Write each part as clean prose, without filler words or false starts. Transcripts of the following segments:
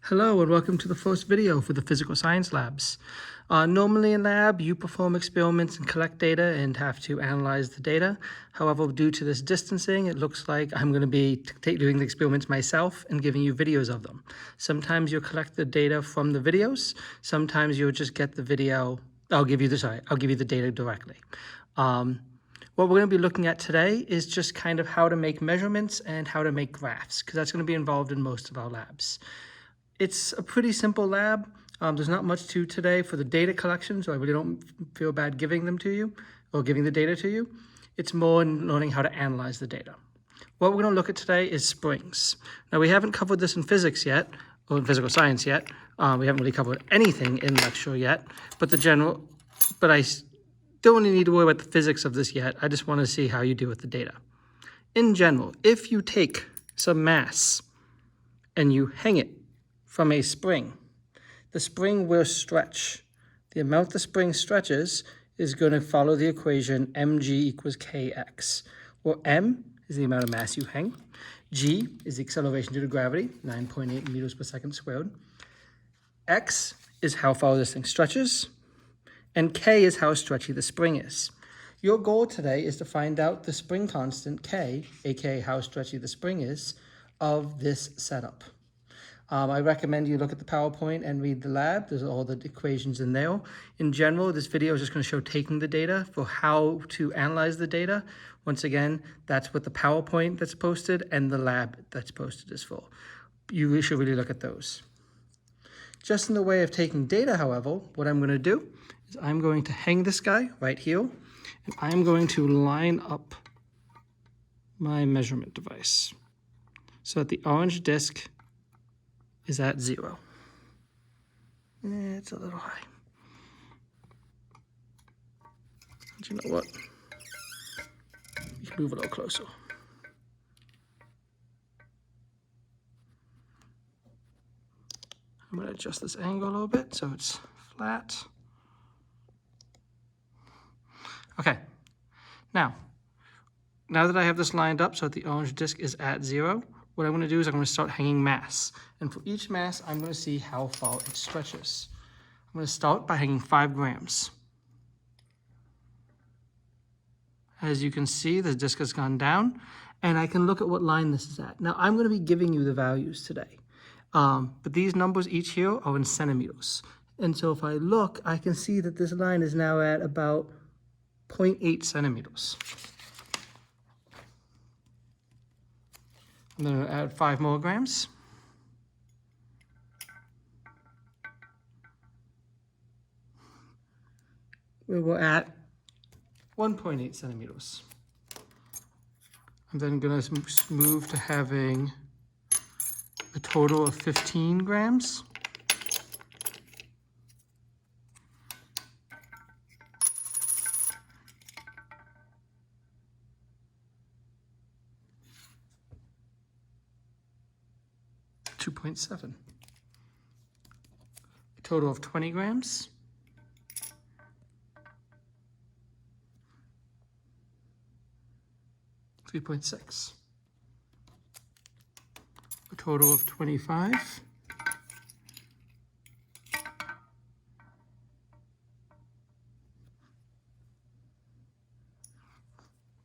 Hello and welcome to the first video for the physical science labs. Normally in lab, you perform experiments and collect data and have to analyze the data. However, due to this distancing, it looks like I'm going to be doing the experiments myself and giving you videos of them. Sometimes you'll collect the data from the videos. Sometimes you'll just get the video. I'll give you the data directly. What we're going to be looking at today is just kind of how to make measurements and how to make graphs, because that's going to be involved in most of our labs. It's a pretty simple lab. There's not much to today for the data collection, so I really don't feel bad giving them to you or giving the data to you. It's more in learning how to analyze the data. What we're going to look at today is springs. Now, we haven't covered this in physics yet, or in physical science yet. We haven't really covered anything in lecture yet, but I don't really need to worry about the physics of this yet. I just want to see how you do with the data. In general, if you take some mass and you hang it from a spring, the spring will stretch. The amount the spring stretches is going to follow the equation mg equals kx, where m is the amount of mass you hang, g is the acceleration due to gravity, 9.8 meters per second squared, x is how far this thing stretches, and k is how stretchy the spring is. Your goal today is to find out the spring constant k, aka how stretchy the spring is, of this setup. I recommend you look at the PowerPoint and read the lab. There's all the equations in there. In general, this video is just going to show taking the data for how to analyze the data. Once again, that's what the PowerPoint that's posted and the lab that's posted is for. You should really look at those. Just in the way of taking data, however, what I'm going to do is I'm going to hang this guy right here, and I'm going to line up my measurement device so that the orange disc is at 0. It's a little high. But you know what? You can move a little closer. I'm going to adjust this angle a little bit so it's flat. Okay. Now that I have this lined up so that the orange disc is at 0, what I'm going to do is I'm going to start hanging mass. And for each mass, I'm going to see how far it stretches. I'm going to start by hanging 5 grams. As you can see, the disc has gone down, and I can look at what line this is at. Now, I'm going to be giving you the values today. But these numbers each here are in centimeters. And so if I look, I can see that this line is now at about 0.8 centimeters. I'm going to add 5 more grams. We're at 1.8 centimeters. I'm then going to move to having a total of 15 grams. .7. A total of 20 grams. .6. A total of 25.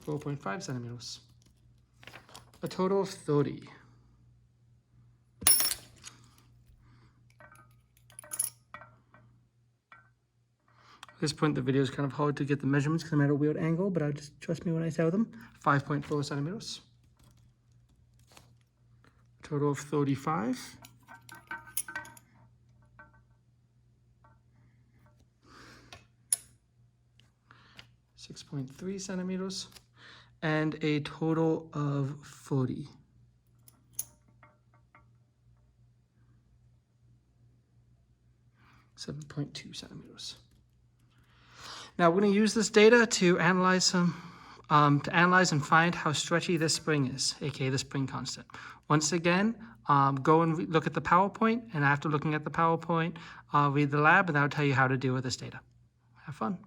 4.5 centimeters. A total of 30. At this point, the video is kind of hard to get the measurements because I'm at a weird angle, but just trust me when I tell them. 5.4 centimeters. A total of 35. 6.3 centimeters. And a total of 40. 7.2 centimeters. Now we're going to use this data to analyze and find how stretchy this spring is, aka the spring constant. Once again, go and look at the PowerPoint, and after looking at the PowerPoint, read the lab, and that'll tell you how to deal with this data. Have fun.